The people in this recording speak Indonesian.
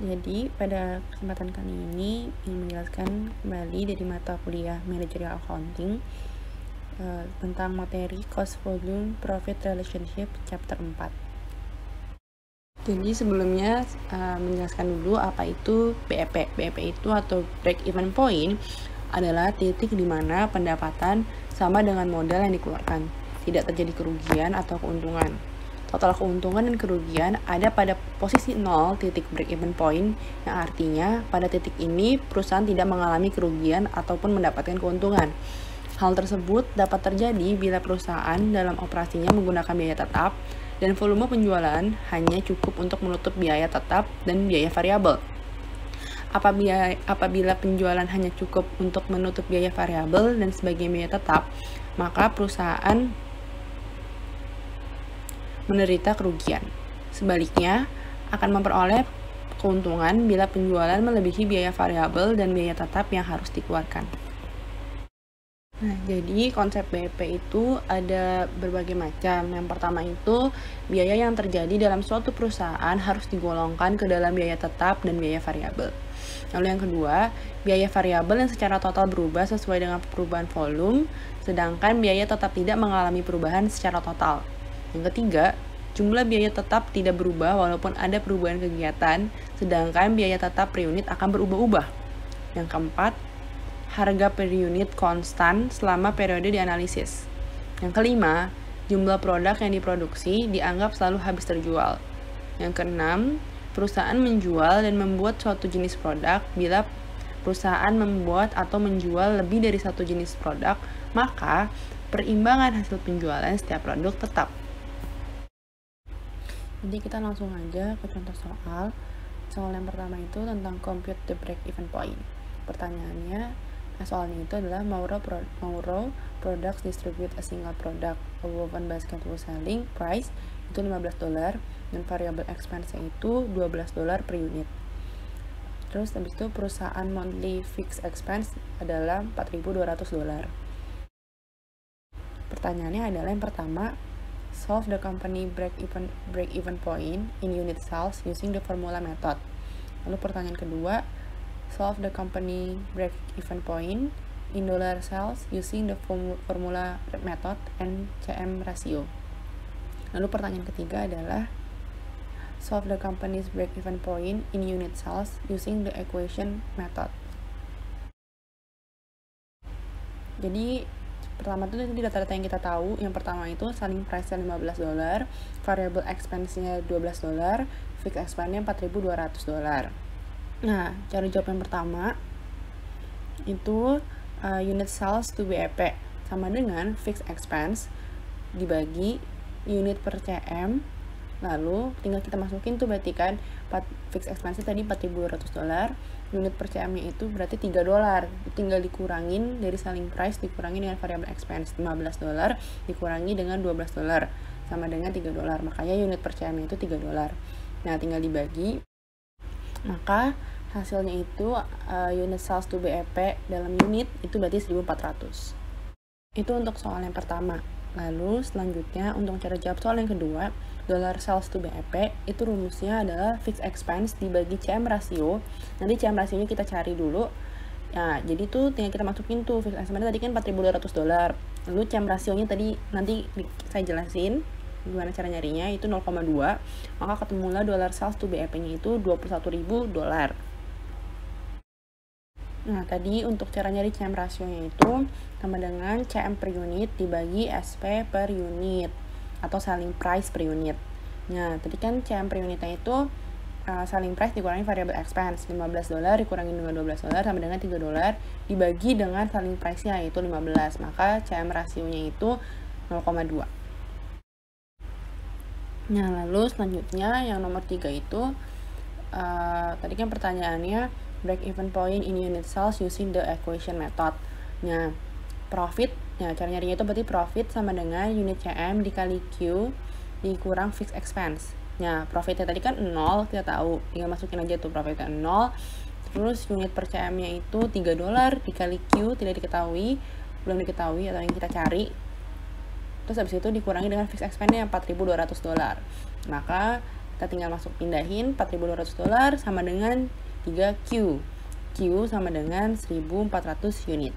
Jadi pada kesempatan kali ini ingin menjelaskan kembali dari mata kuliah Managerial Accounting tentang materi Cost Volume Profit Relationship Chapter 4. Jadi sebelumnya menjelaskan dulu apa itu BEP. BEP itu atau Break Even Point adalah titik di mana pendapatan sama dengan modal yang dikeluarkan. Tidak terjadi kerugian atau keuntungan. Total keuntungan dan kerugian ada pada posisi 0 titik break even point, yang artinya pada titik ini perusahaan tidak mengalami kerugian ataupun mendapatkan keuntungan. Hal tersebut dapat terjadi bila perusahaan dalam operasinya menggunakan biaya tetap dan volume penjualan hanya cukup untuk menutup biaya tetap dan biaya variabel. Apabila penjualan hanya cukup untuk menutup biaya variabel dan sebagai biaya tetap, maka perusahaan menderita kerugian. Sebaliknya, akan memperoleh keuntungan bila penjualan melebihi biaya variabel dan biaya tetap yang harus dikeluarkan. Nah, jadi konsep BEP itu ada berbagai macam. Yang pertama itu, biaya yang terjadi dalam suatu perusahaan harus digolongkan ke dalam biaya tetap dan biaya variabel. Lalu yang kedua, biaya variabel yang secara total berubah sesuai dengan perubahan volume, sedangkan biaya tetap tidak mengalami perubahan secara total. Yang ketiga, jumlah biaya tetap tidak berubah walaupun ada perubahan kegiatan, sedangkan biaya tetap per unit akan berubah-ubah. Yang keempat, harga per unit konstan selama periode dianalisis. Yang kelima, jumlah produk yang diproduksi dianggap selalu habis terjual. Yang keenam, perusahaan menjual dan membuat suatu jenis produk. Bila perusahaan membuat atau menjual lebih dari satu jenis produk, maka perimbangan hasil penjualan setiap produk tetap. Jadi kita langsung aja ke contoh soal. Soal yang pertama itu tentang compute the break even point. Pertanyaannya, soalnya itu adalah Mauro Products distribute a single product. A woven basket was selling price itu $15 dan variable expense itu $12 per unit. Terus habis itu perusahaan monthly fixed expense adalah $4.200. Pertanyaannya adalah yang pertama, solve the company break even point in unit sales using the formula method. Lalu pertanyaan kedua, solve the company break even point in dollar sales using the formula method and CM ratio. Lalu pertanyaan ketiga adalah solve the company's break even point in unit sales using the equation method. Jadi pertama itu data-data yang kita tahu. Yang pertama itu selling price-nya $15, variable expense-nya $12, fixed expense-nya $4.200. Nah, cara jawab yang pertama itu unit sales to BEP sama dengan fixed expense dibagi unit per CM, lalu tinggal kita masukin tuh berarti kan fixed expense tadi $4.200, unit per CM-nya itu berarti $3, tinggal dikurangin dari selling price dikurangi dengan variable expense, $15 dikurangi dengan $12 sama dengan $3, makanya unit per CM-nya itu $3. Nah, tinggal dibagi, maka hasilnya itu unit sales to BEP dalam unit itu berarti 1.400. Itu untuk soal yang pertama. Lalu selanjutnya untuk cara jawab soal yang kedua, dollar sales to BEP itu rumusnya adalah fixed expense dibagi CM ratio. Nanti CM rasionya kita cari dulu. Nah, jadi tuh tinggal kita masukin tuh fixed expense tadi kan $4.200. Lalu CM rasionya tadi nanti saya jelasin gimana cara nyarinya, itu 0,2. Maka ketemulah dollar sales to BEP-nya itu $21.000. Nah, tadi untuk cara nyari CM rasionya itu sama dengan CM per unit dibagi SP per unit atau selling price per unit. Nah, tadi kan CM per unitnya itu selling price dikurangi variable expense, $15 dikurangi dengan $12 sama dengan $3 dibagi dengan selling price-nya yaitu 15. Maka CM rasionya itu 0,2. Nah, lalu selanjutnya yang nomor 3 itu tadi kan pertanyaannya break even point in unit sales using the equation method. Nah, profit, nah cara nyarinya itu berarti profit sama dengan unit CM dikali Q dikurang fixed expense. Nah, profitnya tadi kan 0, kita tahu, tinggal masukin aja tuh profitnya 0. Terus unit per CM-nya itu $3 dikali Q tidak diketahui, belum diketahui atau yang kita cari. Terus habis itu dikurangi dengan fixed expense-nya yang $4.200. Maka kita tinggal masuk pindahin $4.200 sama dengan 3Q. Q sama dengan 1.400 unit.